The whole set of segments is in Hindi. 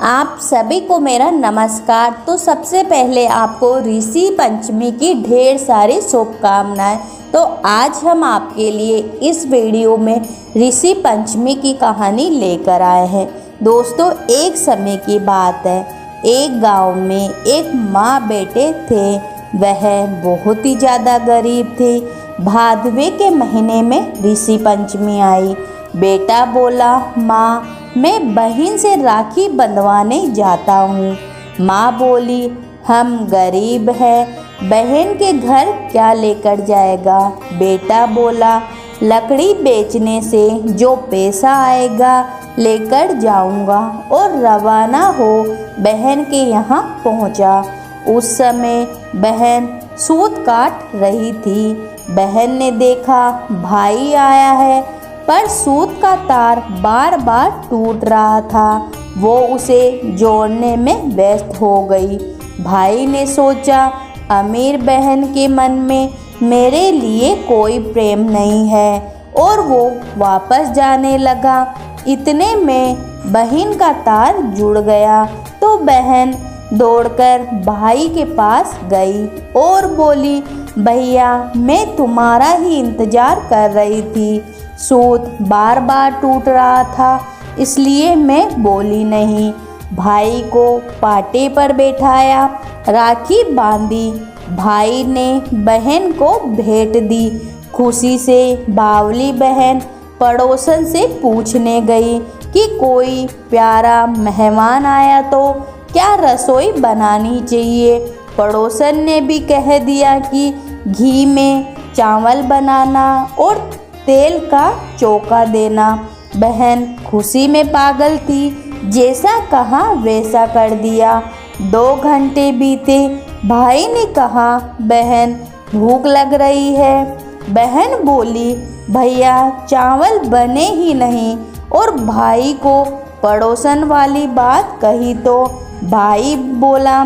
आप सभी को मेरा नमस्कार। तो सबसे पहले आपको ऋषि पंचमी की ढेर सारी शुभकामनाएं। तो आज हम आपके लिए इस वीडियो में ऋषि पंचमी की कहानी लेकर आए हैं। दोस्तों, एक समय की बात है, एक गांव में एक माँ बेटे थे। वह बहुत ही ज़्यादा गरीब थे। भादवे के महीने में ऋषि पंचमी आई। बेटा बोला, माँ मैं बहन से राखी बंधवाने जाता हूँ। माँ बोली, हम गरीब हैं, बहन के घर क्या लेकर जाएगा। बेटा बोला, लकड़ी बेचने से जो पैसा आएगा लेकर जाऊंगा, और रवाना हो बहन के यहाँ पहुँचा। उस समय बहन सूत काट रही थी। बहन ने देखा भाई आया है, पर सूत का तार बार बार टूट रहा था। वो उसे जोड़ने में व्यस्त हो गई। भाई ने सोचा, अमीर बहन के मन में मेरे लिए कोई प्रेम नहीं है, और वो वापस जाने लगा। इतने में बहन का तार जुड़ गया, तो बहन दौड़कर भाई के पास गई और बोली, भैया मैं तुम्हारा ही इंतजार कर रही थी। सूत बार बार टूट रहा था, इसलिए मैं बोली नहीं। भाई को पाटे पर बैठाया, राखी बांधी। भाई ने बहन को भेंट दी। खुशी से बावली बहन पड़ोसन से पूछने गई कि कोई प्यारा मेहमान आया तो क्या रसोई बनानी चाहिए। पड़ोसन ने भी कह दिया कि घी में चावल बनाना और तेल का चोखा देना। बहन खुशी में पागल थी, जैसा कहा वैसा कर दिया। 2 घंटे बीते। भाई ने कहा, बहन भूख लग रही है। बहन बोली, भैया चावल बने ही नहीं। और भाई को पड़ोसन वाली बात कही तो भाई बोला,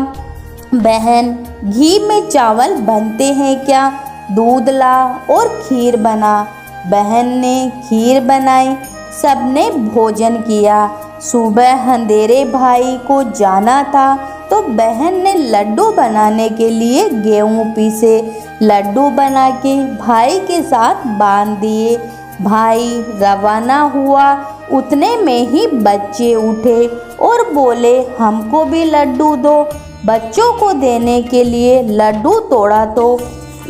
बहन घी में चावल बनते हैं क्या, दूध ला और खीर बना। बहन ने खीर बनाई, सबने भोजन किया। सुबह अंधेरे भाई को जाना था, तो बहन ने लड्डू बनाने के लिए गेहूं पीसे। लड्डू बना के भाई के साथ बांध दिए। भाई रवाना हुआ। उतने में ही बच्चे उठे और बोले, हमको भी लड्डू दो। बच्चों को देने के लिए लड्डू तोड़ा तो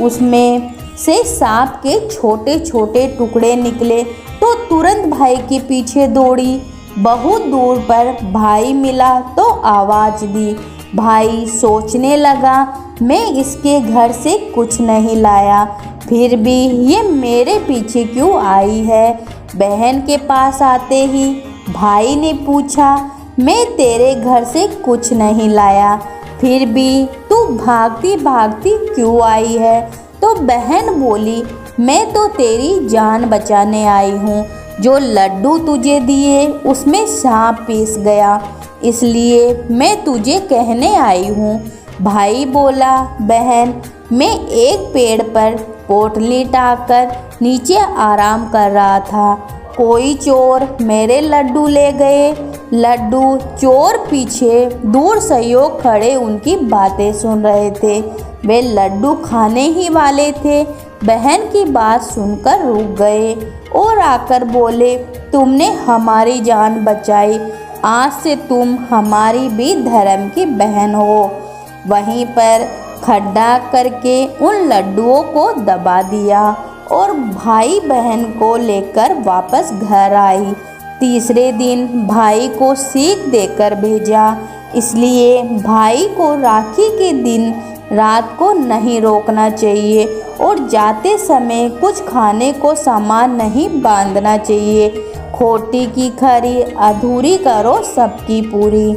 उसमें से सांप के छोटे छोटे टुकड़े निकले, तो तुरंत भाई के पीछे दौड़ी। बहुत दूर पर भाई मिला तो आवाज़ दी। भाई सोचने लगा, मैं इसके घर से कुछ नहीं लाया, फिर भी ये मेरे पीछे क्यों आई है। बहन के पास आते ही भाई ने पूछा, मैं तेरे घर से कुछ नहीं लाया, फिर भी तू भागती भागती क्यों आई है। तो बहन बोली, मैं तो तेरी जान बचाने आई हूँ। जो लड्डू तुझे दिए उसमें सांप पीस गया, इसलिए मैं तुझे कहने आई हूँ। भाई बोला, बहन मैं एक पेड़ पर पोटली टांगकर नीचे आराम कर रहा था, कोई चोर मेरे लड्डू ले गए। लड्डू चोर पीछे दूर सहयोग खड़े उनकी बातें सुन रहे थे। वे लड्डू खाने ही वाले थे। बहन की बात सुनकर रुक गए और आकर बोले, तुमने हमारी जान बचाई, आज से तुम हमारी भी धर्म की बहन हो। वहीं पर खड्डा करके उन लड्डुओं को दबा दिया और भाई बहन को लेकर वापस घर आई। तीसरे दिन भाई को सीख देकर भेजा, इसलिए भाई को राखी के दिन रात को नहीं रोकना चाहिए, और जाते समय कुछ खाने को सामान नहीं बांधना चाहिए। खोटी की खरी अधूरी करो सबकी पूरी।